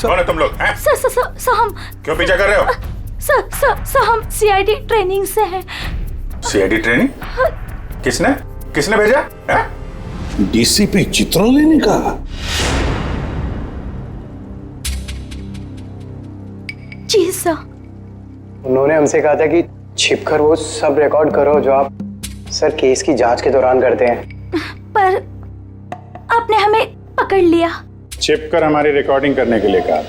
कौन है तुम लोग? सर हम क्यों पीछा कर रहे हो? सर हम सीआईडी ट्रेनिंग से हैं। CID training? किसने किसने भेजा है? डीसीपी चित्रोले ने कहा। जी सर। उन्होंने हमसे कहा था कि छिपकर वो सब रिकॉर्ड करो जो आप सर केस की जांच के दौरान करते हैं। पर आपने हमें पकड़ लिया। छिपकर हमारी रिकॉर्डिंग करने के लिए कहा था।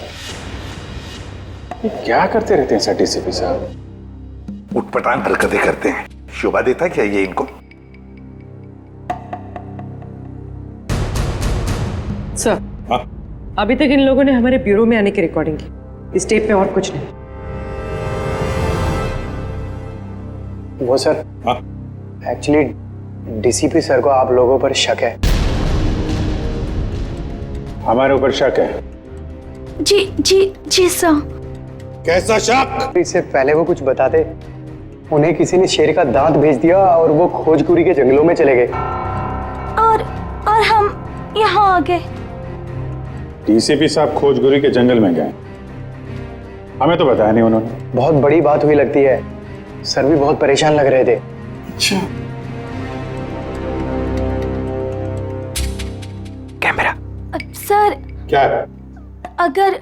ये क्या करते रहते हैं सर डीसीपी साहब? उठपटांग हरकतें करते हैं। शोभा देता क्या ये इनको? सर, हाँ? अभी तक इन लोगों ने हमारे ब्यूरो में आने की रिकॉर्डिंग की। इस टेप पे और कुछ नहीं। वो सर, हाँ? एक्चुअली डीसीपी सर को आप लोगों पर शक है। हमारे ऊपर शक है? जी सर। कैसा शक? इससे पहले वो कुछ बताते, उन्हें किसी ने शेर का दांत भेज दिया और वो खोजकुरी के जंगलों में चले गए। और हम यहाँ आ गए। डीसीपी साहब खोजगुरी के जंगल में गए? हमें तो बताया नहीं उन्होंने। बहुत बड़ी बात हुई लगती है। सर भी बहुत परेशान लग रहे थे। अच्छा, कैमरा सर, क्या? अगर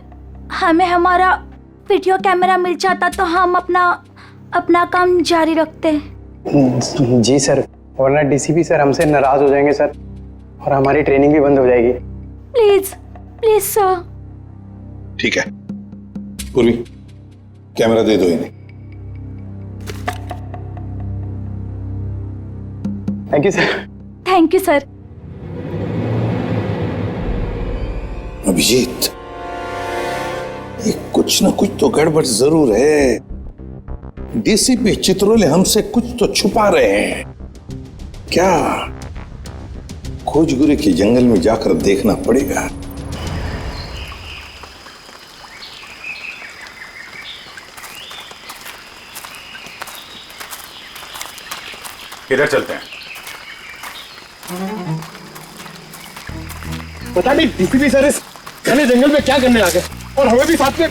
हमें हमारा वीडियो कैमरा मिल जाता तो हम अपना काम जारी रखते। जी सर, वरना डीसीपी सर हमसे नाराज हो जाएंगे सर, और हमारी ट्रेनिंग भी बंद हो जाएगी। Please sir. ठीक है। पूर्वी, कैमरा दे दो इन्हें। Thank you sir. Thank you sir. Abhijit, ये कुछ ना कुछ तो गड़बड़ जरूर है। डीसीपी चित्रोले हमसे कुछ तो छुपा रहे हैं। क्या? खोजगुरी के जंगल में जाकर देखना पड़ेगा। किधर चलते हैं? पता नहीं डीसीपी सर इस घने जंगल में क्या करने आ गए, और हमें भी साथ में।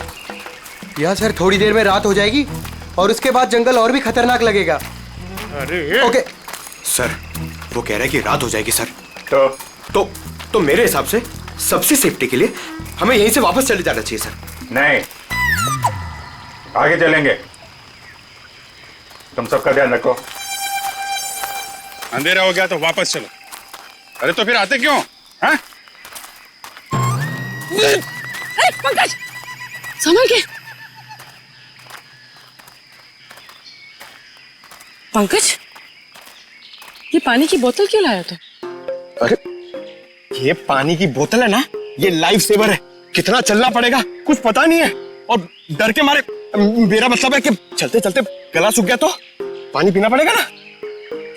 यहाँ सर थोड़ी देर में रात हो जाएगी और उसके बाद जंगल और भी खतरनाक लगेगा। अरे ओके सर, वो कह रहा है कि रात हो जाएगी सर। तो मेरे हिसाब से सबसे सेफ्टी के लिए हमें यहीं से वापस चले जाना चाहिए सर। नहीं, आगे चलेंगे। तुम सबका ध्यान रखो। अंधेरा हो गया तो वापस चलो। अरे तो फिर आते क्यों? हाँ? पंकज, संभल के। पंकज, ये पानी की बोतल क्यों लाया तू? अरे ये पानी की बोतल है ना, ये लाइफ सेवर है। कितना चलना पड़ेगा कुछ पता नहीं है, और डर के मारे, मेरा मतलब है कि चलते चलते गला सूख गया तो पानी पीना पड़ेगा ना।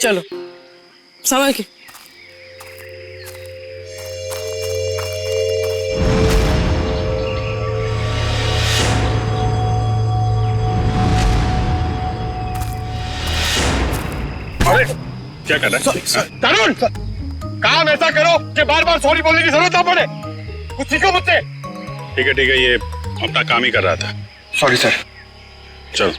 चलो, संभल के। अरे क्या कर रहा है? तरुण, काम ऐसा करो कि बार बार सॉरी बोलने की जरूरत ना पड़े। कुछ सीखो मुझसे। ठीक है, ये अपना काम ही कर रहा था। Sorry sir. चल।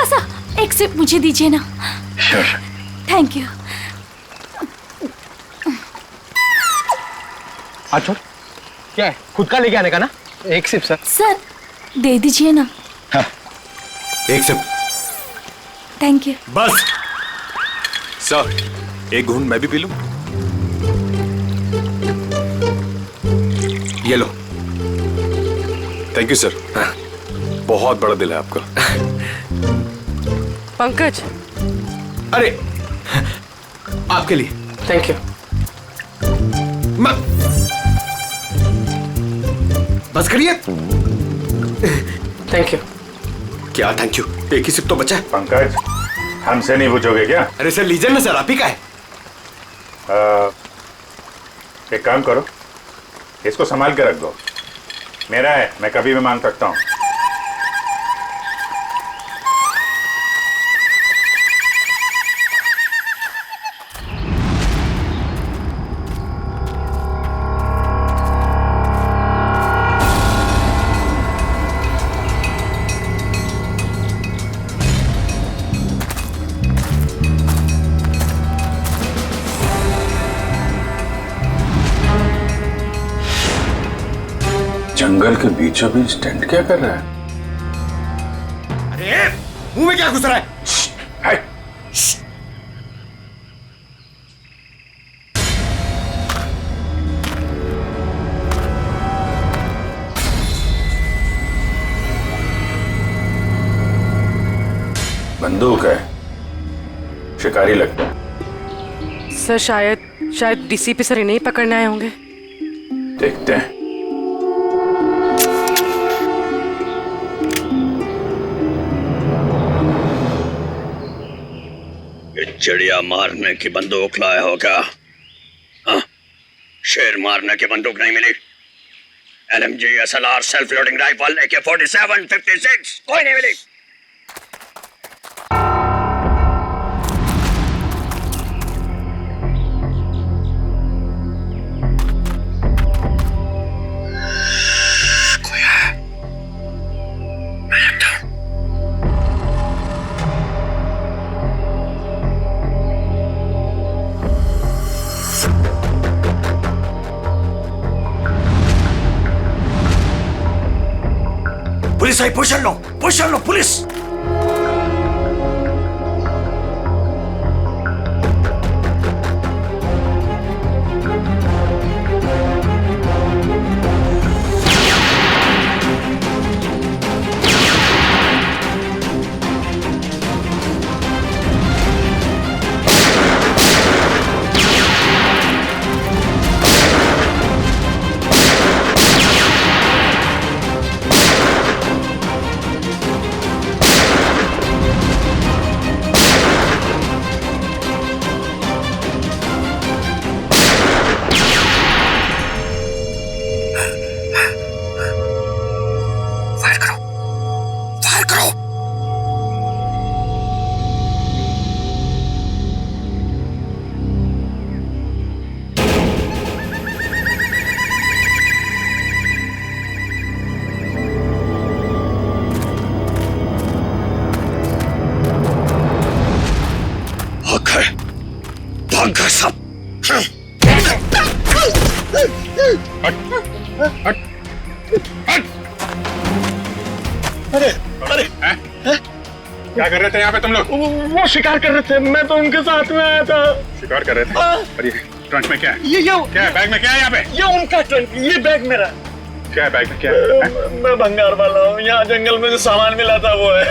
सर, एक सिप मुझे दीजिए ना। Thank you. अच्छा, क्या है? खुद का लेके आने का ना? एक सिप सर। सर, दे दीजिए ना। हाँ, एक सिप। Thank you. बस सर, एक घूंट मैं भी पी लूं? ये लो। Thank you sir. हाँ। बहुत बड़ा दिल है आपका। पंकज, अरे आपके लिए। Thank you. बस करिए। Thank you. क्या थैंक यू? एक ही सिप तो बचा है। पंकज, हमसे नहीं पूछोगे क्या? अरे सर लीजिए ना सर, आप ही का है। एक काम करो, इसको संभाल के रख दो। मेरा है, मैं कभी भी मांग सकता हूँ। जंगल के बीचों बीच टेंट क्या कर रहा है? अरे मुंह में क्या घुस रहा है? हाय! बंदूक है, शिकारी लगता है। सर शायद डीसीपी सर इन्हें ही पकड़ने आए होंगे। देखते हैं। चिड़िया मारने की बंदूक लाया हो क्या? हाँ? शेर मारने की बंदूक नहीं मिली? LMG, SLR, self loading rifle, AK-47, 56 कोई नहीं मिली? पुलिस आई, पोजीशन लो पुलिस। भाग सब। अरे अरे क्या कर रहे थे यहाँ पे तुम लोग? वो शिकार कर रहे थे, मैं तो उनके साथ में आया था। शिकार कर रहे थे? और ये ट्रंक में क्या है? ये क्या है बैग में? क्या है यहाँ पे? ये उनका ट्रंक, ये बैग मेरा। क्या है बैग में? क्या है? मैं भंगार वाला हूँ, यहाँ जंगल में जो सामान मिला था वो है।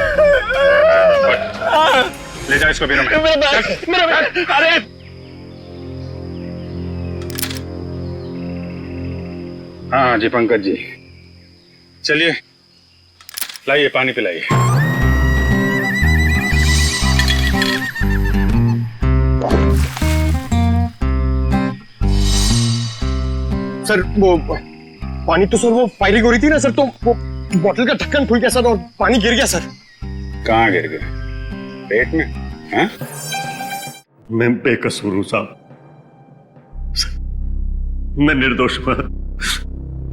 ले जाओ इसको बीरो में। मेरा बैग। अरे हाँ जी पंकज जी, चलिए लाइए पानी पिलाइए। सर वो पानी तो सर वो फायरिंग हो रही थी ना सर, तो वो बोतल का ढक्कन खुल गया सर और पानी गिर गया सर। कहाँ गिर गए? पेट में? हाँ? मैं बेकसूर हूं साहब, मैं निर्दोष हूं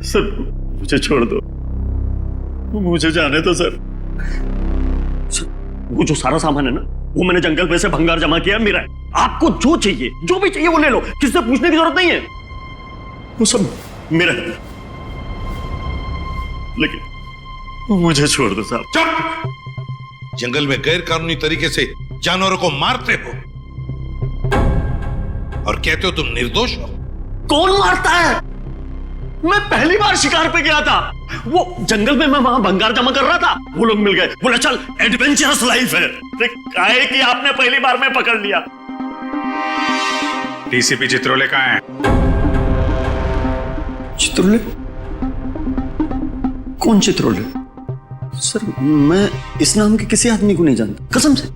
सर, मुझे छोड़ दो, मुझे जाने दो सर। वो जो सारा सामान है ना, वो मैंने जंगल में से भंगार जमा किया मेरा है। आपको जो चाहिए, जो भी चाहिए वो ले लो, किसी से पूछने की जरूरत नहीं है, वो सब मेरा है। लेकिन मुझे छोड़ दो साहब। चुप! जंगल में गैर कानूनी तरीके से जानवरों को मारते हो और कहते हो तुम निर्दोष हो। कौन मारता है? मैं पहली बार शिकार पे गया था, वो जंगल में मैं वहां भंगार जमा कर रहा था, वो लोग मिल गए, बोला चल एडवेंचरस लाइफ है। काहे कि आपने पहली बार में पकड़ लिया। डीसीपी चित्रोले कहाँ है? चित्रोले? कौन चित्रोले? सर मैं इस नाम के किसी आदमी को नहीं जानता, कसम से।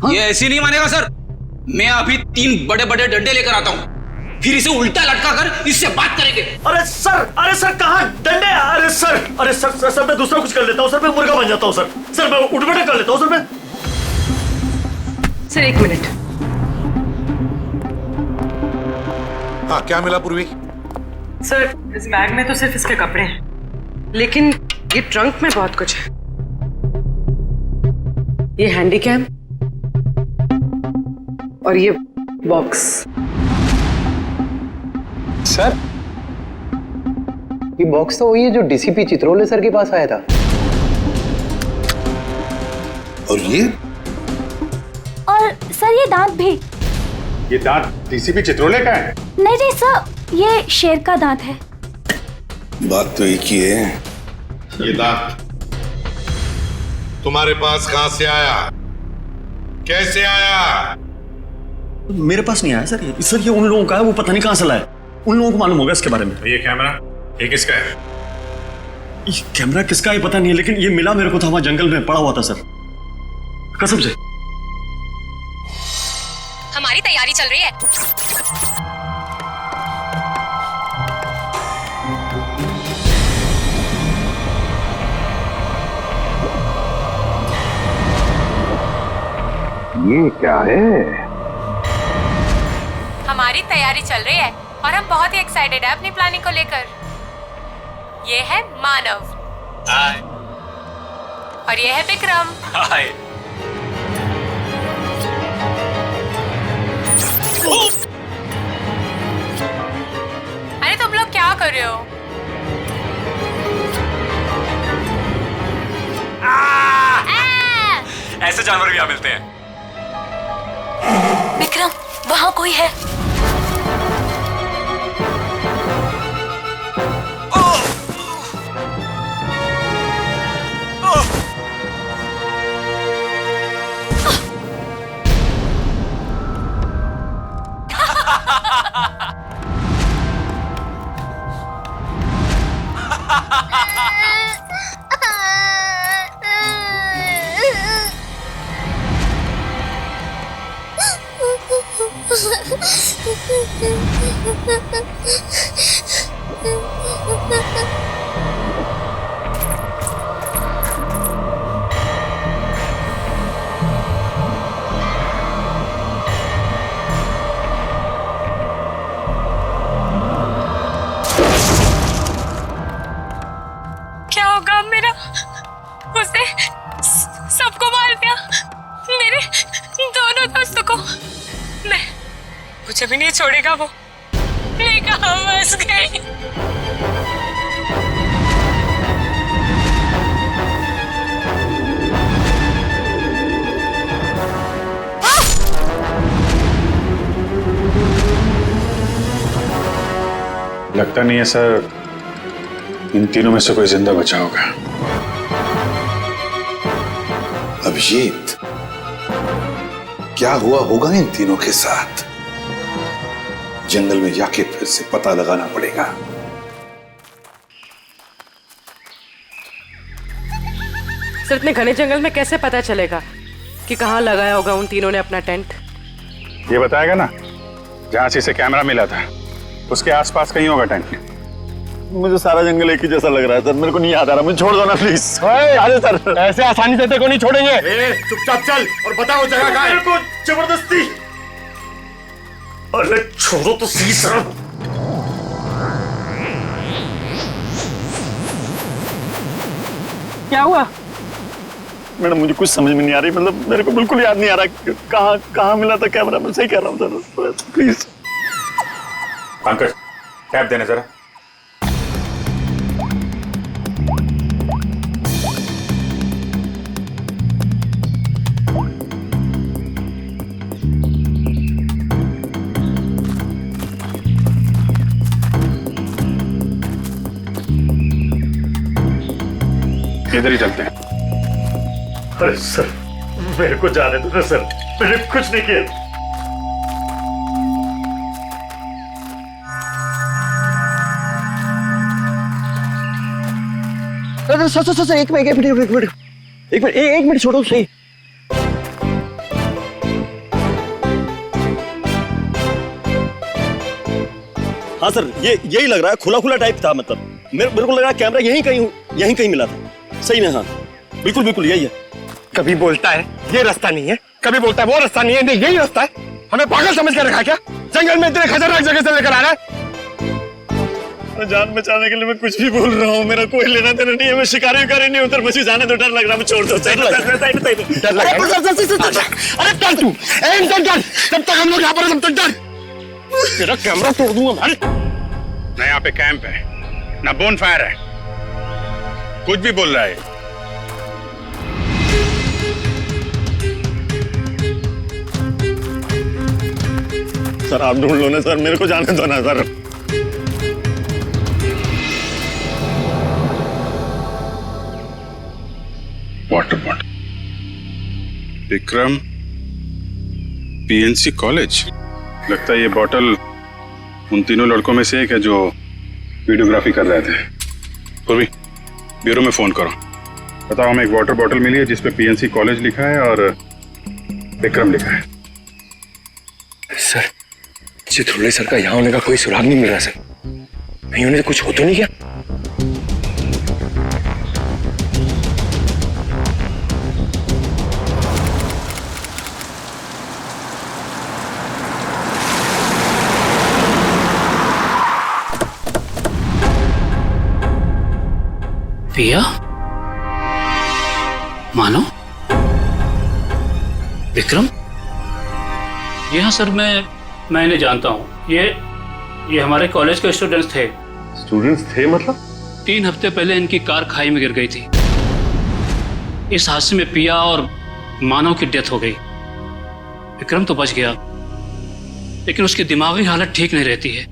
हाँ? ये ऐसे नहीं मानेगा सर, मैं अभी 3 बड़े बड़े डंडे लेकर आता हूँ, फिर इसे उल्टा लटका कर इससे बात करेंगे। अरे सर कहाँ डंडे? अरे सर मैं दूसरा कुछ कर लेता हूँ सर, मैं मुर्गा बन जाता हूँ सर मैं उठ बैठक कर लेता हूँ सर मैं। Sir 1 minute. हाँ क्या मिला पूर्वी? सर इस बैग में तो सिर्फ इसके कपड़े हैं, लेकिन ये ट्रंक में बहुत कुछ है। ये हैंडी कैम और ये बॉक्स। सर ये बॉक्स तो वही है जो डीसीपी चित्रोले सर के पास आया था। और ये और सर ये दांत भी। ये दांत डीसीपी चित्रोले का है? नहीं नहीं सर, ये शेर का दांत है। बात तो एक ही है। ये दांत तुम्हारे पास कहां से आया, कैसे आया? मेरे पास नहीं आया सर। ये उन लोगों का है, वो पता नहीं कहां से लाया। उन लोगों को मालूम होगा इसके बारे में। ये कैमरा ये किसका है? ये कैमरा किसका है पता नहीं है, लेकिन ये मिला मेरे को था, वहां जंगल में पड़ा हुआ था सर, कसम से। हमारी तैयारी चल रही है। ये क्या है? हमारी तैयारी चल रही है और हम बहुत ही एक्साइटेड है अपनी प्लानिंग को लेकर। ये है मानव। हाय। और ये है विक्रम। हाय। अरे तुम लोग क्या कर रहे हो? ऐसे जानवर भी यहाँ मिलते हैं। विक्रम, वहाँ कोई है। क्या होगा अब मेरा? उसने सबको मार दिया, मेरे दोनों दोस्तों को। मैं मुझे भी नहीं छोड़ेगा वो। मैं कहाँ फंस गई? लगता नहीं है सर इन तीनों में से कोई जिंदा बचा होगा। अभिजीत, क्या हुआ होगा इन तीनों के साथ? जंगल में जाके फिर से पता लगाना पड़ेगा। सर इतने घने जंगल में कैसे पता चलेगा कि कहाँ लगाया होगा उन तीनों ने अपना टेंट? ये बताएगा ना, जहां से इसे कैमरा मिला था उसके आसपास कहीं होगा टेंट। मुझे सारा जंगल एक ही जैसा लग रहा है सर, मेरे को नहीं याद आ रहा। मुझे छोड़ दो ना प्लीज। अरे सर, ऐसे आसानी से तेरे को नहीं छोड़ेंगे। चुपचाप चल और बताओ जगह कहां है। मेरे को जबरदस्ती। अरे छोड़ो तो सही सर। क्या हुआ? मैडम मुझे कुछ समझ में नहीं आ रही, मतलब मेरे को बिल्कुल याद नहीं आ रहा कहाँ मिला था कैमरा। मैं सही कह रहा हूँ सर, प्लीज। पंकज, टैप देना जरा। इधर ही चलते हैं। अरे सर, मेरे को जाने दो ना सर, मैंने कुछ नहीं किया। सर एक मिनट छोड़ो सही। हाँ सर, ये यही लग रहा है, खुला खुला टाइप था। मतलब मेरे को लग रहा है कैमरा यहीं कहीं मिला था। सही में? हाँ बिल्कुल बिल्कुल यही है। कभी बोलता है ये रास्ता नहीं है, कभी बोलता है वो रास्ता नहीं है। नहीं, यही रास्ता है। हमें पागल समझ कर रखा क्या? जंगल में इतने खतरनाक जगह से लेकर आ रहा है। जान बचाने के लिए मैं कुछ भी बोल रहा हूँ, मेरा कोई लेना देना नहीं है। मैं शिकारी नहीं उतर, मुझे जाने तो डर लग रहा है। मैं छोड़ दो। अरे डर तू, जब तक हम लोग यहाँ पर तेरा कैमरा तोड़ दूंगा। ना यहाँ पे कैंप है, ना बोन फायर है, कुछ भी बोल रहा है। सर आप ढूंढ लो ना सर, मेरे को जाने दो ना sir. Water bottle, Vikram PNC college. लगता है ये बॉटल उन तीनों लड़कों में से एक है जो वीडियोग्राफी कर रहे थे। पूर्वी, ब्यूरो में फोन करो, बताओ हमें एक वाटर बॉटल मिली है जिसपे पीएनसी कॉलेज लिखा है और विक्रम लिखा है। सर, चित्रोले सर का यहाँ होने का कोई सुराग नहीं मिल रहा सर। नहीं होने से कुछ हो तो नहीं क्या? पिया, मानो, विक्रम। जी हाँ सर, मैं इन्हें जानता हूँ। ये हमारे कॉलेज के स्टूडेंट्स थे। स्टूडेंट्स थे मतलब? 3 हफ्ते पहले इनकी कार खाई में गिर गई थी। इस हादसे में पिया और मानव की डेथ हो गई। विक्रम तो बच गया, लेकिन उसकी दिमागी हालत ठीक नहीं रहती है।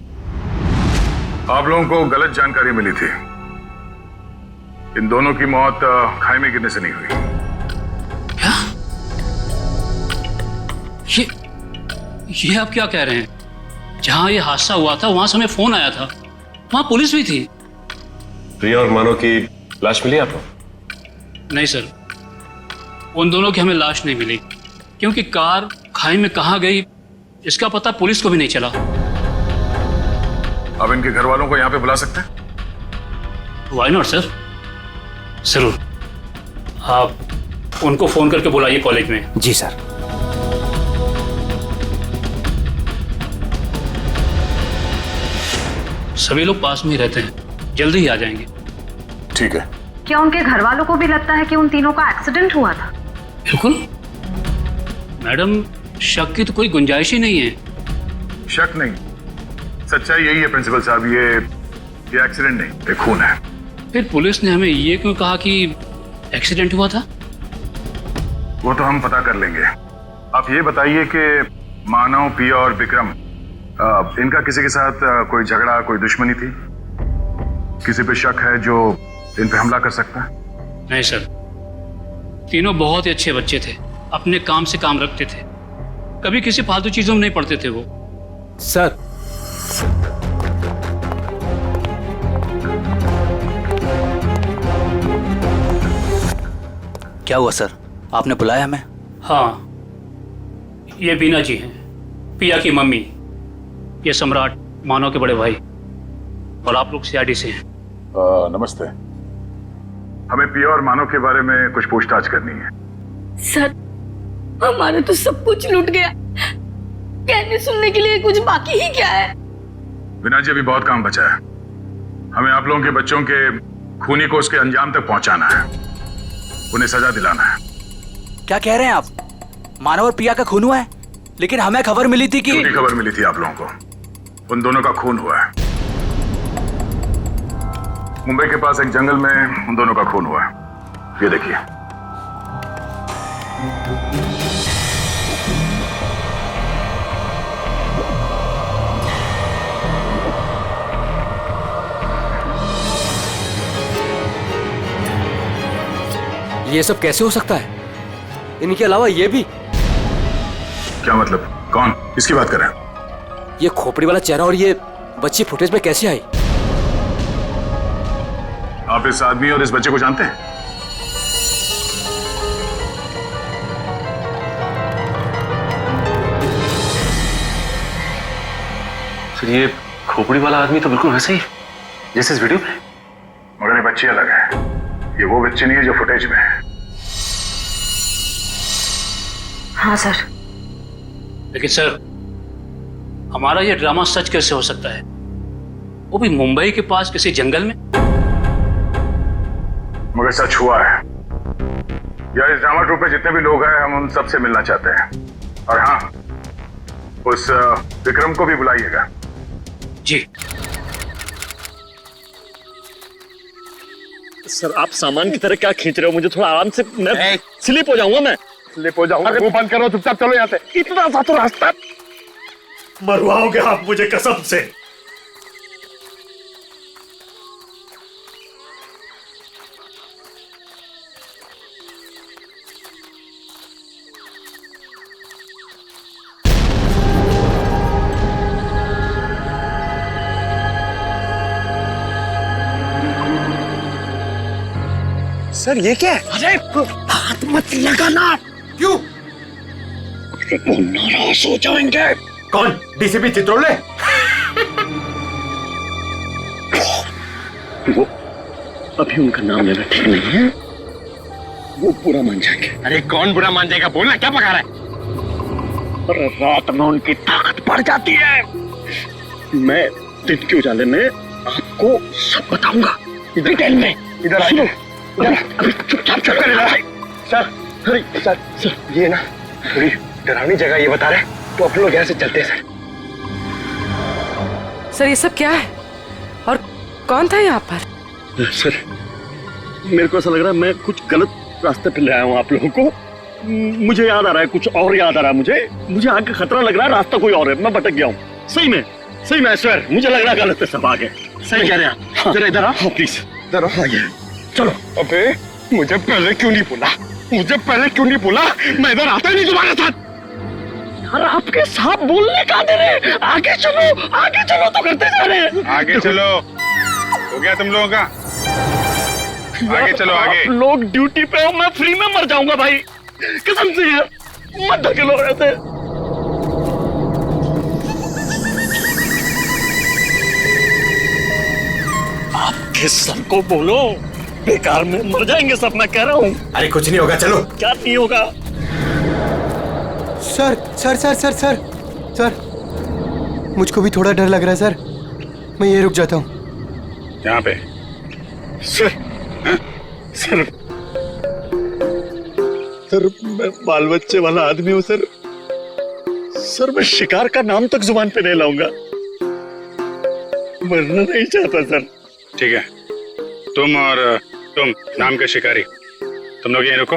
आप लोगों को गलत जानकारी मिली थी। इन दोनों की मौत खाई में गिरने से नहीं हुई। क्या? ये आप क्या कह रहे हैं? जहां ये हादसा हुआ था वहां से हमें फोन आया था, वहां पुलिस भी थी। प्रिया और मानो की लाश मिली आपको? नहीं सर, उन दोनों की हमें लाश नहीं मिली, क्योंकि कार खाई में कहां गई इसका पता पुलिस को भी नहीं चला। अब इनके घर वालों को यहाँ पे बुला सकते हैं? व्हाई नॉट सर, जरूर। आप उनको फोन करके बुलाइए कॉलेज में। जी सर। सभी लोग पास में ही रहते हैं, जल्दी ही आ जाएंगे। ठीक है। क्या उनके घर वालों को भी लगता है कि उन तीनों का एक्सीडेंट हुआ था? बिल्कुल मैडम, शक की तो कोई गुंजाइश ही नहीं है। शक नहीं, सच्चाई यही है प्रिंसिपल साहब। ये एक्सीडेंट नहीं, ये खून है। फिर पुलिस ने हमें ये क्यों कहा कि एक्सीडेंट हुआ था? वो तो हम पता कर लेंगे। आप ये बताइए कि मानव, पिया और विक्रम, इनका किसी के साथ कोई झगड़ा, कोई दुश्मनी थी? किसी पे शक है जो इन पे हमला कर सकता है? नहीं सर, तीनों बहुत ही अच्छे बच्चे थे, अपने काम से काम रखते थे, कभी किसी फालतू चीजों में नहीं पड़ते थे वो। सर, क्या हुआ सर, आपने बुलाया हमें? हाँ, ये बीना जी हैं, पिया की मम्मी। ये सम्राट, मानव के बड़े भाई, और आप लोग सीआईडी से हैं। नमस्ते। हमें पिया और मानव के बारे में कुछ पूछताछ करनी है। सर, हमारा तो सब कुछ लूट गया, कहने सुनने के लिए कुछ बाकी ही क्या है? बिना जी, अभी बहुत काम बचा है। हमें आप लोगों के बच्चों के खूनी को उसके अंजाम तक पहुंचाना है, उन्हें सजा दिलाना है। क्या कह रहे हैं आप? मानव और पिया का खून हुआ है, लेकिन हमें खबर मिली थी कि... झूठी खबर मिली थी आप लोगों को। उन दोनों का खून हुआ है। मुंबई के पास एक जंगल में उन दोनों का खून हुआ है। ये देखिए। ये सब कैसे हो सकता है? इनके अलावा ये भी? क्या मतलब? कौन? किसकी बात कर रहे हैं? ये खोपड़ी वाला चेहरा और ये बच्ची फुटेज में कैसे आई? आप इस आदमी और इस बच्चे को जानते हैं? फिर ये खोपड़ी वाला आदमी तो बिल्कुल वैसे ही जैसे इस वीडियो में, मगर ये बच्ची अलग है। ये वो बच्ची नहीं है जो फुटेज में है। हाँ सर। लेकिन सर, हमारा ये ड्रामा सच कैसे हो सकता है, वो भी मुंबई के पास किसी जंगल में? मगर सच हुआ है। यार, इस ड्रामा ट्रूप में जितने भी लोग हैं, हम उन सबसे मिलना चाहते हैं। और हाँ, उस विक्रम को भी बुलाइएगा। जी। सर आप सामान की तरह क्या खींच रहे हो? मुझे थोड़ा आराम से, मैं स्लिप हो जाऊंगा। मैं स्लिप हो जाऊंगा? मुंह बंद करो, चुपचाप चलो यहाँ से। इतना सा तो रास्ता। मरवाओगे आप मुझे कसम से। सर ये क्या है? अरे हाथ मत लगाना। क्यों? वो नाराज हो जाएंगे। कौन? डीसीपी चित्रोले? वो अभी उनका नाम लेना ठीक नहीं है, वो बुरा मान जाएंगे। अरे कौन बुरा मान जाएगा? बोलना, क्या पका रहा है? और रात में उनकी ताकत बढ़ जाती है। मैं दिन के उजाले में आपको सब बताऊंगा डिटेल में। इधर आइए। अभी चुपचाप चल कर। सर सर ये ना थोड़ी डरावनी जगह ये बता रहे, तो अपन लोग यहाँ से चलते हैं सर। सर ये सब क्या है और कौन था यहाँ पर? सर मेरे को ऐसा लग रहा है मैं कुछ गलत रास्ते पे ले आया हूँ आप लोगों को। मुझे याद आ रहा है, कुछ और याद आ रहा है। मुझे आगे खतरा लग रहा है, रास्ता कोई और है, मैं भटक गया हूँ। सही में सर, मुझे लग रहा है गलत है सब आगे। सही कह रहे हैं आप। जरा इधर आओ प्लीज, इधर आओ। आइए चलो। अबे मुझे पहले क्यों नहीं बोला? मैं इधर आता ही नहीं तुम्हारे साथ। यार आपके साथ बोलने का दे रहे। आगे चलो तो करते जा रहे हैं। आगे चलो, हो गया तुम लोगों का? आगे चलो आगे। आप लोग ड्यूटी पे हो, मैं फ्री में मर जाऊंगा भाई, कसम से यार, मत धकेलो ऐसे। आपके सर को बोलो, बेकार में मर जाएंगे सब, मैं कह रहा हूँ। अरे कुछ नहीं होगा, चलो। क्या नहीं होगा? Sir sir sir sir sir sir मुझको भी थोड़ा डर लग रहा है सर, मैं ये रुक जाता हूँ यहाँ पे। सर मैं बाल बच्चे वाला आदमी हूँ सर। मैं शिकार का नाम तक जुबान पे नहीं लाऊंगा, मरना नहीं चाहता सर। ठीक है, तुम और तुम नाम के शिकारी, तुम लोग यहीं रुको,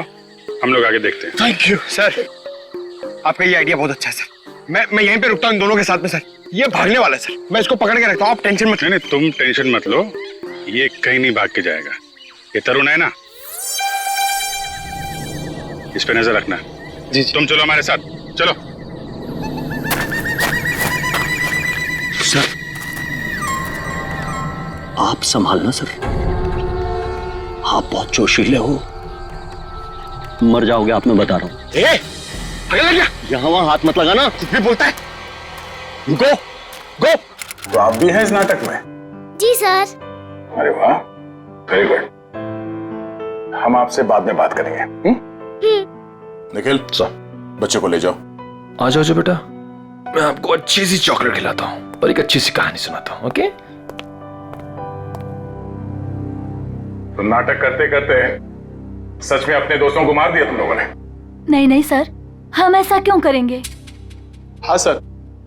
हम लोग आगे देखते हैं। थैंक यू सर, आपका ये आइडिया बहुत अच्छा है सर। मैं यहीं पे रुकता हूँ इन दोनों के साथ में सर। ये भागने वाला है सर, मैं इसको पकड़ के रखता हूँ, आप टेंशन मत। नहीं, तुम टेंशन मत लो, ये कहीं नहीं भाग के जाएगा। ये तरुण है ना, इस पे नजर रखना। जी। तुम चलो हमारे साथ, चलो। सर आप संभालना सर, आप बहुत जोशीले हो, मर जाओगे आप, मैं बता रहा हूँ। यहाँ वहां हाथ मत लगाना, कुछ भी बोलता है। गो तो आप भी हैं इस नाटक में? जी सर। अरे वाह, वेरी गुड। हम आपसे बाद में बात करेंगे। निखिल बच्चे को ले जाओ। आ जाओ बेटा, मैं आपको अच्छी सी चॉकलेट खिलाता हूँ और एक अच्छी सी कहानी सुनाता हूँ। ओके? तो नाटक करते करते सच में अपने दोस्तों को मार दिया तुम लोगों ने? नहीं सर, हम ऐसा क्यों करेंगे? हाँ सर,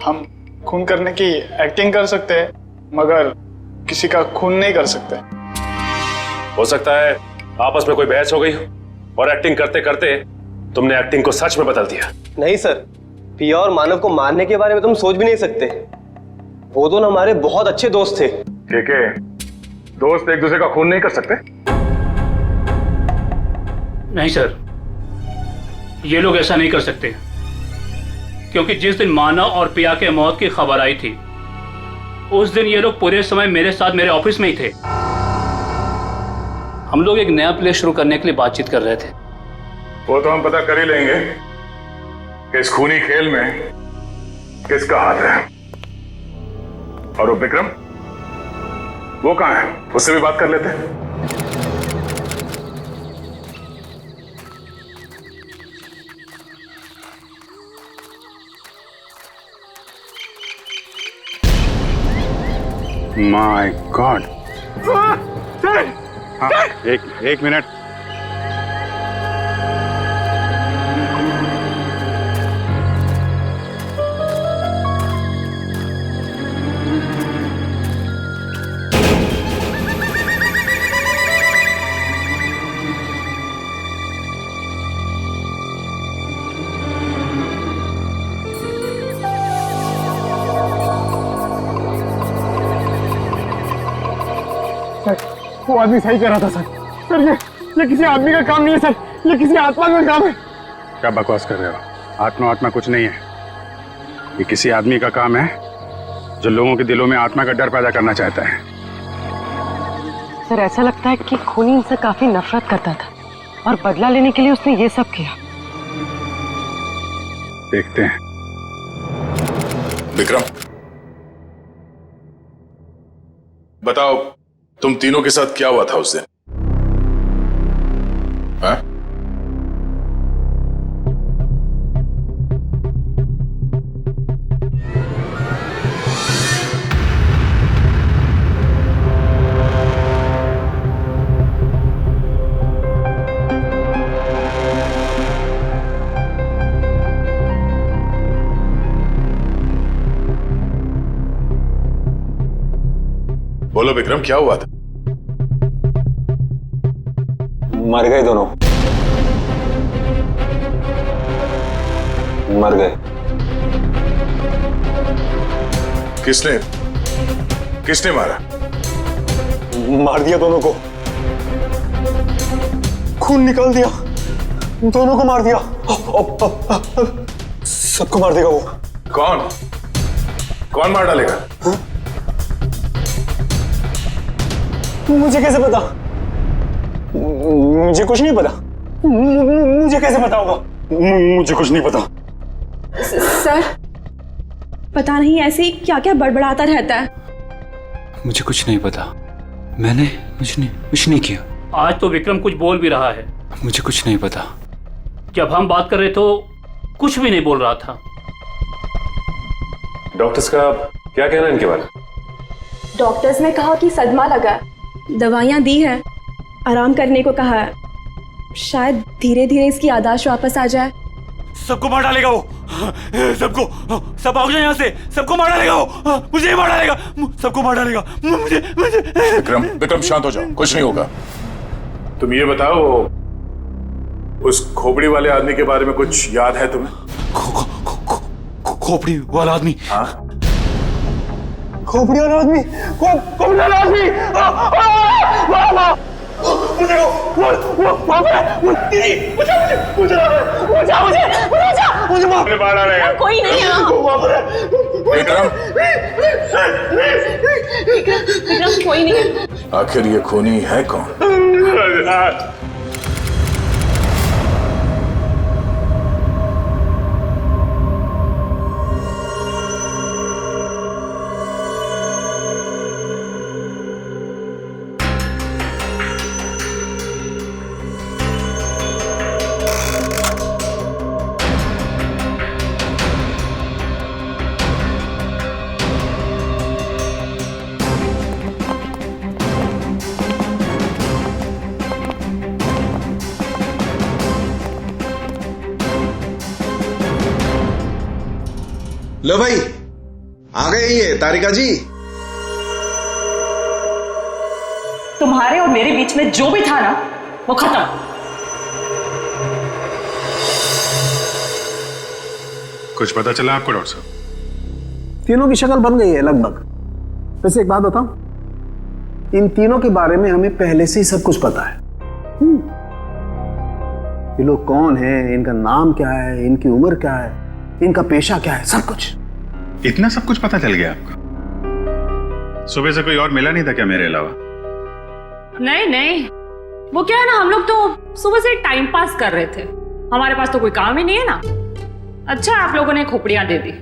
हम खून करने की एक्टिंग कर सकते हैं, मगर किसी का खून नहीं कर सकते। हो सकता है आपस में कोई बहस हो गई हो और एक्टिंग करते करते तुमने एक्टिंग को सच में बदल दिया। नहीं सर, पिया और मानव को मारने के बारे में तुम सोच भी नहीं सकते। वो दोनों हमारे बहुत अच्छे दोस्त थे। के दोस्त एक दूसरे का खून नहीं कर सकते? नहीं सर, ये लोग ऐसा नहीं कर सकते, क्योंकि जिस दिन मानव और पिया के मौत की खबर आई थी, उस दिन ये लोग पूरे समय मेरे साथ मेरे ऑफिस में ही थे। हम लोग एक नया प्ले शुरू करने के लिए बातचीत कर रहे थे। वो तो हम पता कर ही लेंगे कि इस खूनी खेल में किसका हाथ है। और वो विक्रम, वो कहाँ है? उससे भी बात कर लेते हैं। My God. हाँ, एक मिनट। वो आदमी सही कर रहा था सर ये किसी आदमी का काम नहीं है सर, ये किसी आत्मा का काम है। क्या बकवास कर रहे हो? आत्मा कुछ नहीं है, ये किसी आदमी का काम है जो लोगों के दिलों में आत्मा का डर पैदा करना चाहता है। सर ऐसा लगता है कि खूनी इनसे काफी नफरत करता था और बदला लेने के लिए उसने ये सब किया। देखते हैं। विक्रम, बताओ तुम तीनों के साथ क्या हुआ था उस दिन? हाँ? बोलो विक्रम, क्या हुआ था? मर गए दोनों, मर गए। किसने मारा? मार दिया दोनों को, खून निकाल दिया, दोनों को मार दिया, सबको मार देगा वो। कौन मार डालेगा? मुझे कैसे पता? मुझे कुछ नहीं पता। मुझे कैसे पता होगा? मुझे कुछ नहीं पता। सर पता नहीं ऐसे ही क्या क्या बड़बड़ाता रहता है। मुझे कुछ नहीं पता, मैंने कुछ नहीं किया। आज तो विक्रम कुछ बोल भी रहा है। मुझे कुछ नहीं पता। जब हम बात कर रहे तो कुछ भी नहीं बोल रहा था। डॉक्टर्स का क्या कहना है इनके बारे में? डॉक्टर्स ने कहा कि सदमा लगा है, दवाइयां दी है, आराम करने को कहा है, शायद धीरे धीरे इसकी याददाश्त वापस आ जाए। सबको मार डालेगा वो, सब भाग जाए यहाँ से, सबको मार डालेगा वो, मुझे मार डालेगा, सबको मार डालेगा, मुझे। विक्रम शांत हो जाओ, कुछ नहीं होगा। तुम ये बताओ, उस खोपड़ी वाले आदमी के बारे में कुछ याद है तुम्हें? खोपड़ी वाला आदमी? हाँ, खोपड़ी वाला आदमी, खोपड़ी वाला आदमी, मुझे मार डालेगा। कोई नहीं है। विक्रम, विक्रम कोई नहीं है। आखिर ये खूनी है कौन? लो भाई, आ गए ये तारिका जी। तुम्हारे और मेरे बीच में जो भी था ना, वो खत्म। कुछ पता चला आपको डॉक्टर साहब? तीनों की शक्ल बन गई है लगभग। वैसे एक बात बताऊं, इन तीनों के बारे में हमें पहले से ही सब कुछ पता है। ये लोग कौन हैं, इनका नाम क्या है, इनकी उम्र क्या है, इनका पेशा क्या है, सब कुछ। इतना सब कुछ पता चल गया आपको? सुबह से कोई और मिला नहीं था क्या मेरे अलावा? नहीं, वो क्या है ना, हम लोग तो सुबह से टाइम पास कर रहे थे, हमारे पास तो कोई काम ही नहीं है ना। अच्छा आप लोगों ने खोपड़ियां दे दी।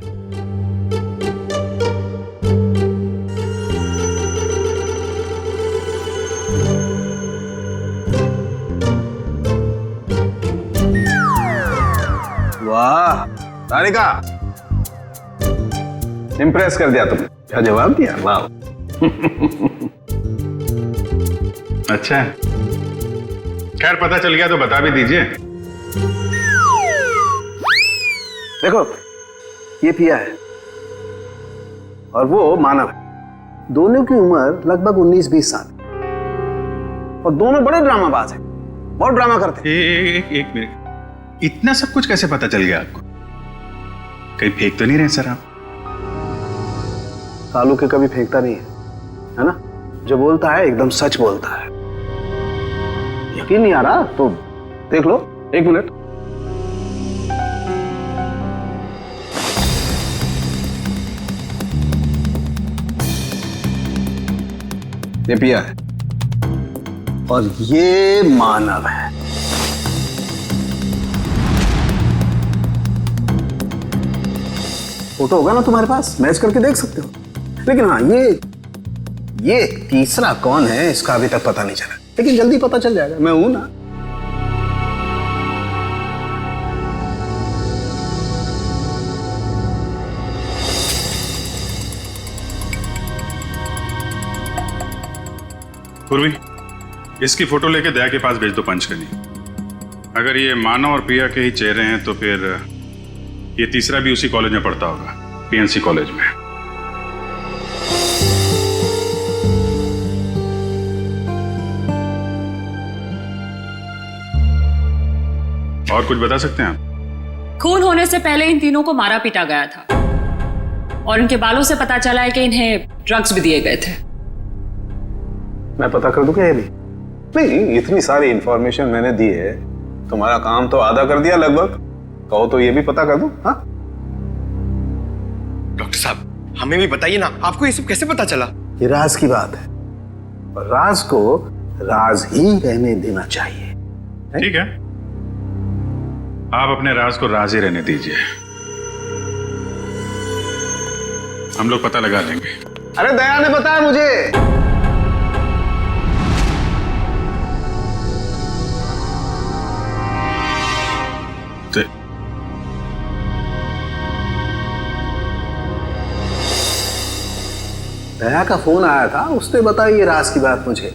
वाह तारिका, इम्प्रेस कर दिया तुमने। क्या जवाब दिया, वाह। अच्छा, खैर पता चल गया तो बता भी दीजिए। देखो, ये पिया है और वो मानव है। दोनों की उम्र लगभग 19-20 साल और दोनों बड़े ड्रामाबाज हैं, बहुत ड्रामा करते हैं। एक मिनट, इतना सब कुछ कैसे पता चल गया आपको? कहीं फेंक तो नहीं रहे सर आप? कालू के कभी फेंकता नहीं है ना? जो बोलता है एकदम सच बोलता है। यकीन नहीं आ रहा तो देख लो, 1 मिनट। ये पिया है और ये मानव है। फोटो होगा ना तुम्हारे पास, मैच करके देख सकते हो। लेकिन हाँ, ये तीसरा कौन है इसका अभी तक पता नहीं चला, लेकिन जल्दी पता चल जाएगा। मैं हूं ना। पूर्वी, इसकी फोटो लेके दया के पास भेज दो पंचकनी। अगर ये मानव और पिया के ही चेहरे हैं तो फिर ये तीसरा भी उसी कॉलेज में पढ़ता होगा, पीएनसी कॉलेज में। और कुछ बता सकते हैं आप? खून होने से पहले इन तीनों को मारा पीटा गया था और इनके बालों से पता चला है कि इन्हें ड्रग्स भी दिए गए थे। मैं पता कर दूं क्या? ये भी नहीं, इतनी सारी इंफॉर्मेशन मैंने दी है, तुम्हारा काम तो आधा कर दिया लगभग। कहो तो ये भी पता कर दूं? हाँ डॉक्टर साहब, हमें भी बताइए ना, आपको ये सब कैसे पता चला? ये राज की बात है और राज को राज ही रहने देना चाहिए। ठीक है, आप अपने राज को राज ही रहने दीजिए, हम लोग पता लगा लेंगे। अरे दया ने बताया मुझे। दया का फोन आया था, उसने बताई ये राज की बात मुझे।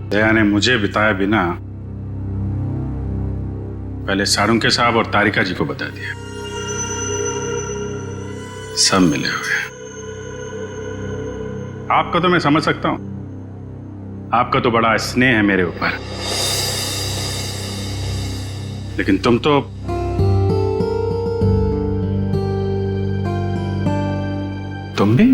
दया ने मुझे बताया बिना पहले सारुंके साहब और तारिका जी को बता दिया। सब मिले हुए। आपका तो मैं समझ सकता हूं, आपका तो बड़ा स्नेह है मेरे ऊपर, लेकिन तुम तो तुम भी।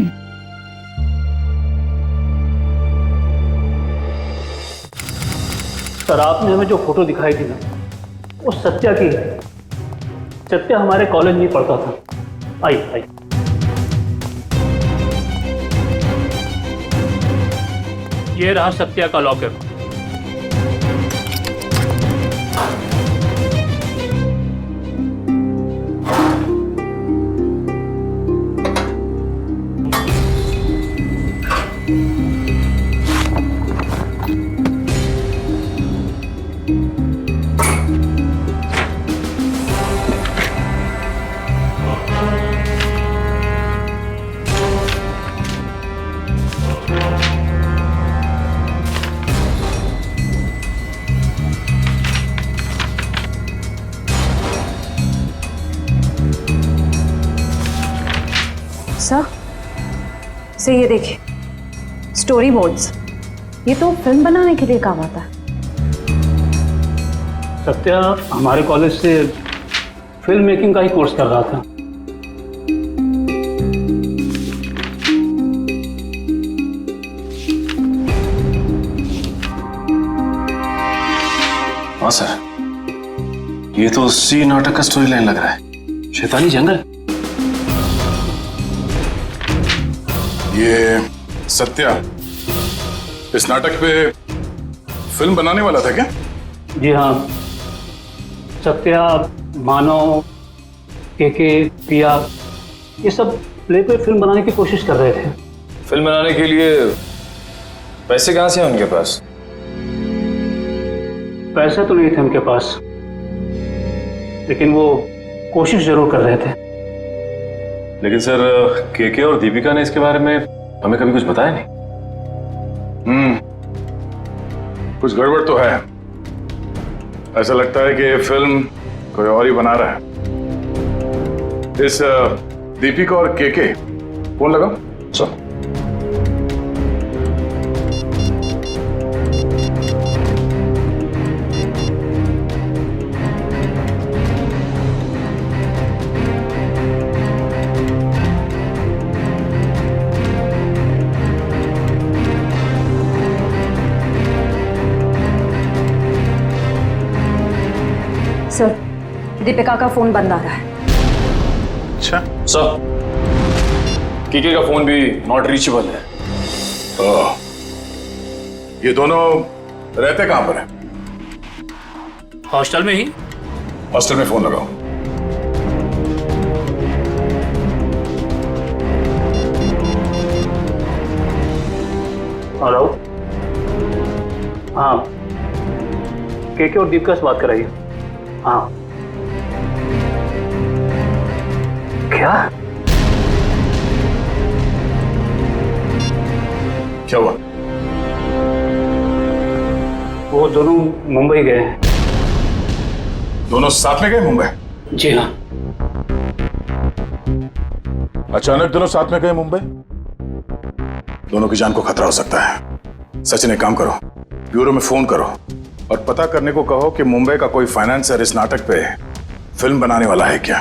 सर, आपने हमें जो फोटो दिखाई थी ना, वो सत्या की है। सत्या हमारे कॉलेज में पढ़ता था। आई आई ये रहा सत्या का लॉकर। सर ये देखिए, स्टोरी बोर्ड्स, ये तो फिल्म बनाने के लिए काम आता है। सत्या हमारे कॉलेज से फिल्म मेकिंग का ही कोर्स कर रहा था। हाँ सर, ये तो उसी नाटक का स्टोरी लाइन लग रहा है, शैतानी जंगल। ये सत्या इस नाटक पे फिल्म बनाने वाला था क्या? जी हाँ, सत्या, मानव, केके, पिया, ये सब प्ले पे फिल्म बनाने की कोशिश कर रहे थे। फिल्म बनाने के लिए पैसे कहाँ से हैं उनके पास? पैसे तो नहीं थे उनके पास, लेकिन वो कोशिश जरूर कर रहे थे। लेकिन सर, केके और दीपिका ने इसके बारे में हमें कभी कुछ बताया नहीं। कुछ गड़बड़ तो है। ऐसा लगता है कि ये फिल्म कोई और ही बना रहा है। इस दीपिका और केके फोन लगाओ। सर दीपिका का फोन बंद आ रहा है। अच्छा सर, कीके का फोन भी नॉट रीचेबल है। ओह, ये दोनों रहते कहां पर है? हॉस्टल में ही। हॉस्टल में फोन लगाओ। हेलो, हाँ, केके और दीपिका से बात कराइए। हाँ, क्या क्या हुआ? वो दोनों मुंबई गए हैं। दोनों साथ में गए मुंबई? जी हाँ। अचानक दोनों साथ में गए मुंबई? दोनों की जान को खतरा हो सकता है। सचिन, एक काम करो, ब्यूरो में फोन करो और पता करने को कहो कि मुंबई का कोई फाइनेंसर इस नाटक पे फिल्म बनाने वाला है क्या।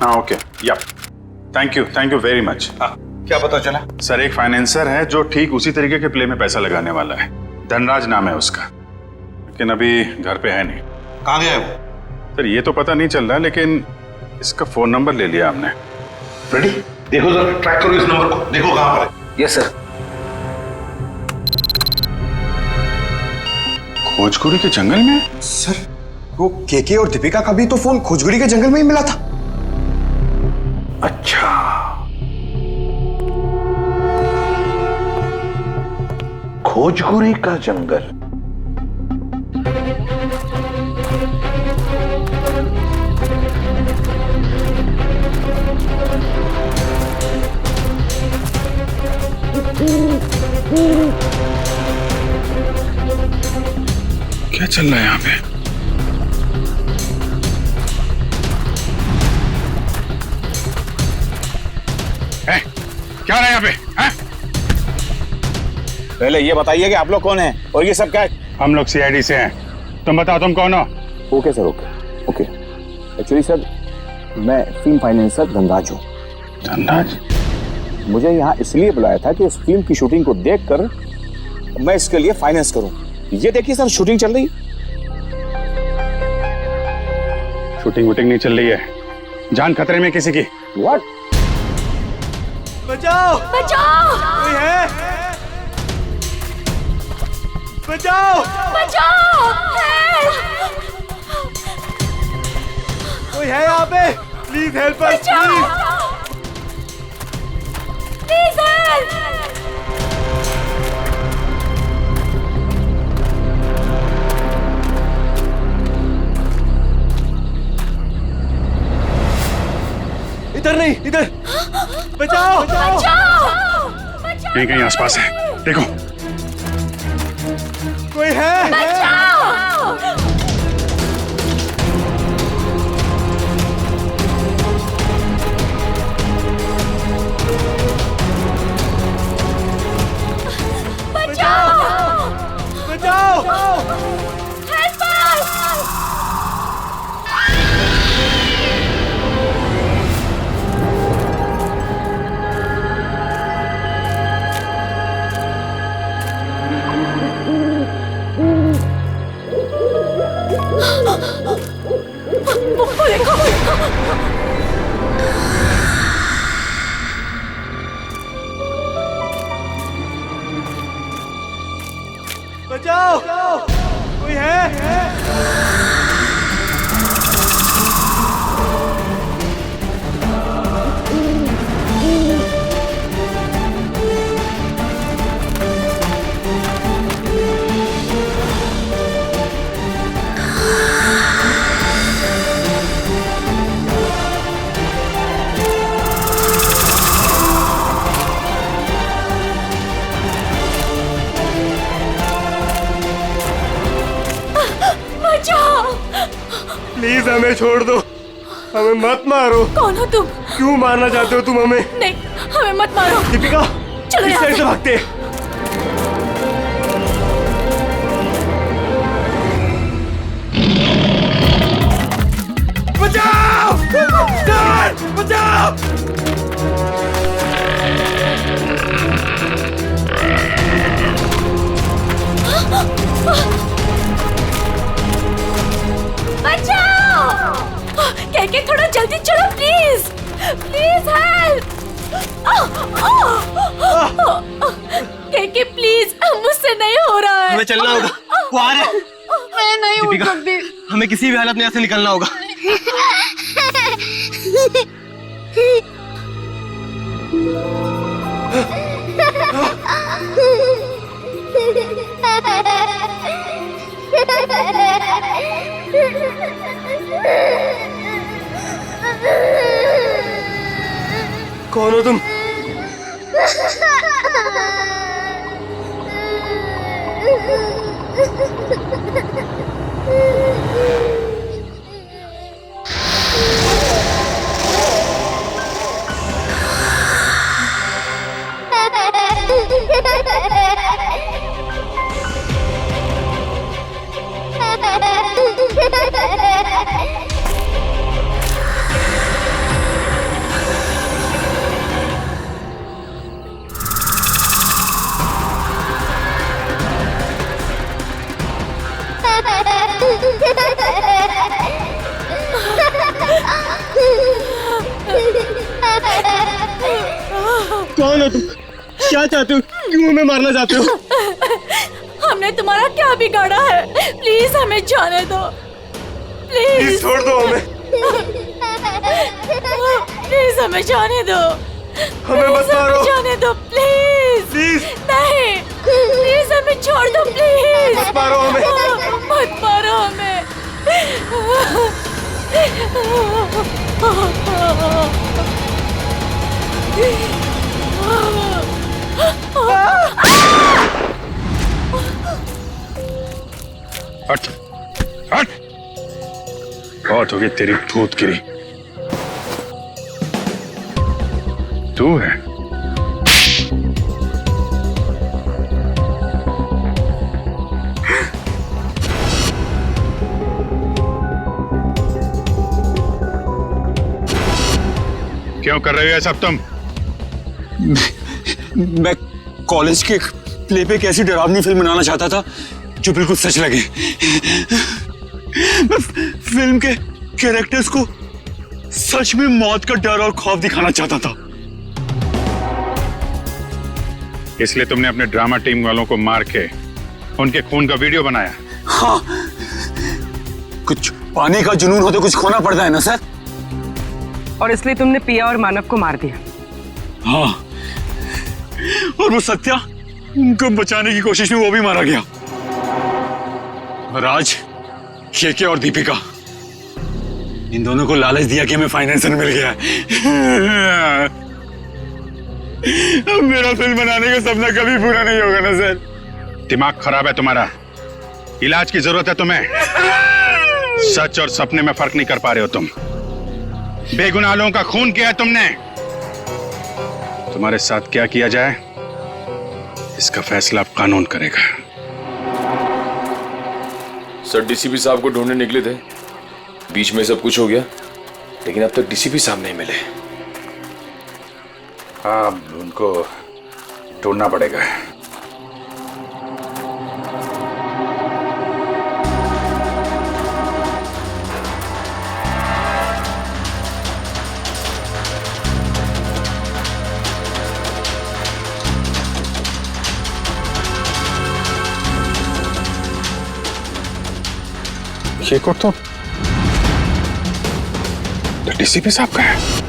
हाँ ओके, या थैंक यू वेरी मच। क्या पता चला? सर, एक फाइनेंसर है जो ठीक उसी तरीके के प्ले में पैसा लगाने वाला है। धनराज नाम है उसका, लेकिन अभी घर पे है नहीं। कहाँ गया है वो? सर, ये तो पता नहीं चल रहा, लेकिन इसका फोन नंबर ले लिया हमने। रेडी? देखो जरा, ट्रैक करो इस नंबर को, देखो कहाँ पर है। Yes sir. खोजकुरी के जंगल में? सर, वो केके और दीपिका का भी तो फोन खोजगुड़ी के जंगल में ही मिला था। अच्छा, खोजगुरी का जंगल। क्या चल रहा है यहाँ पे? क्या रहा है यहाँ पे? पहले ये बताइए कि आप लोग कौन हैं और ये सब क्या है? हम लोग सीआईडी से हैं। तुम बताओ, तुम कौन हो? Okay sir, okay. Actually sir, मैं फिल्म फाइनेंसर धनराज हूँ। धनराज? मुझे यहाँ इसलिए बुलाया था कि इस फिल्म की शूटिंग को देखकर मैं इसके लिए फाइनेंस करूँ। ये देखिए सर, शूटिंग चल रही। शूटिंग वूटिंग नहीं चल रही है, जान खतरे में किसी की। व्हाट? बचाओ! बचाओ! कोई है? बचाओ! बचाओ! कोई है यहाँ पे? Please help us, please help! इधर नहीं, इधर। बचाओ! कहीं कहीं आसपास है, देखो। कोई है? बचाओ! बचाओ! Help us! वो देखो! बचाओ! कोई है? प्लीज हमें छोड़ दो, हमें मत मारो। कौन हो तुम? क्यों मारना चाहते हो तुम हमें? नहीं, हमें मत मारो। दीपिका, चलो इस साइड से भागते। बचाओ! बचाओ! बचाओ! के थोड़ा जल्दी चलो प्लीज, प्लीज हेल्प। के प्लीज, मुझसे नहीं हो रहा है। हमें चलना होगा, वो आ रहे हैं। मैं नहीं उठ सकती। हमें किसी भी हालत में यहाँ से निकलना होगा। कौन हो तुम? कौन हो तुम? क्या चाहते हो? क्यों हमें मारना चाहते हो? हमने तुम्हारा क्या बिगाड़ा है? प्लीज हमें जाने दो, प्लीज छोड़ दो हमें। प्लीज हमें जाने दो, हमें मत मारो। जाने दो प्लीज, प्लीज नहीं, प्लीज हमें छोड़ दो प्लीज। मत मारो हमें। मत मारो हमें। हट हट, बहुत हो गई तेरी भूतगिरी। तू है? क्यों कर रहे हो ये सब तुम? मैं कॉलेज के प्ले पे एक ऐसी डरावनी फिल्म बनाना चाहता था जो बिल्कुल सच लगे। मैं फिल्म के कैरेक्टर्स को सच में मौत का डर और खौफ दिखाना चाहता था। इसलिए तुमने अपने ड्रामा टीम वालों को मार के उनके खून का वीडियो बनाया? हाँ, कुछ पाने का जुनून हो तो कुछ खोना पड़ता है ना सर। और इसलिए तुमने पिया और मानव को मार दिया? हाँ, और वो सत्या, उनको बचाने की कोशिश में वो भी मारा गया। राज, केके और दीपिका, इन दोनों को लालच दिया कि हमें फाइनेंसर मिल गया है। अब मेरा फिल्म बनाने का सपना कभी पूरा नहीं होगा ना सर। दिमाग खराब है तुम्हारा, इलाज की जरूरत है तुम्हें। सच और सपने में फर्क नहीं कर पा रहे हो तुम। बेगुनाह लोगों का खून किया है तुमने। तुम्हारे साथ क्या किया जाए इसका फैसला अब कानून करेगा। सर डीसीपी साहब को ढूंढने निकले थे, बीच में सब कुछ हो गया, लेकिन अब तक डीसीपी साहब नहीं मिले। हाँ, उनको ढूंढना पड़ेगा। ये को तो डीसीपी साहब का है।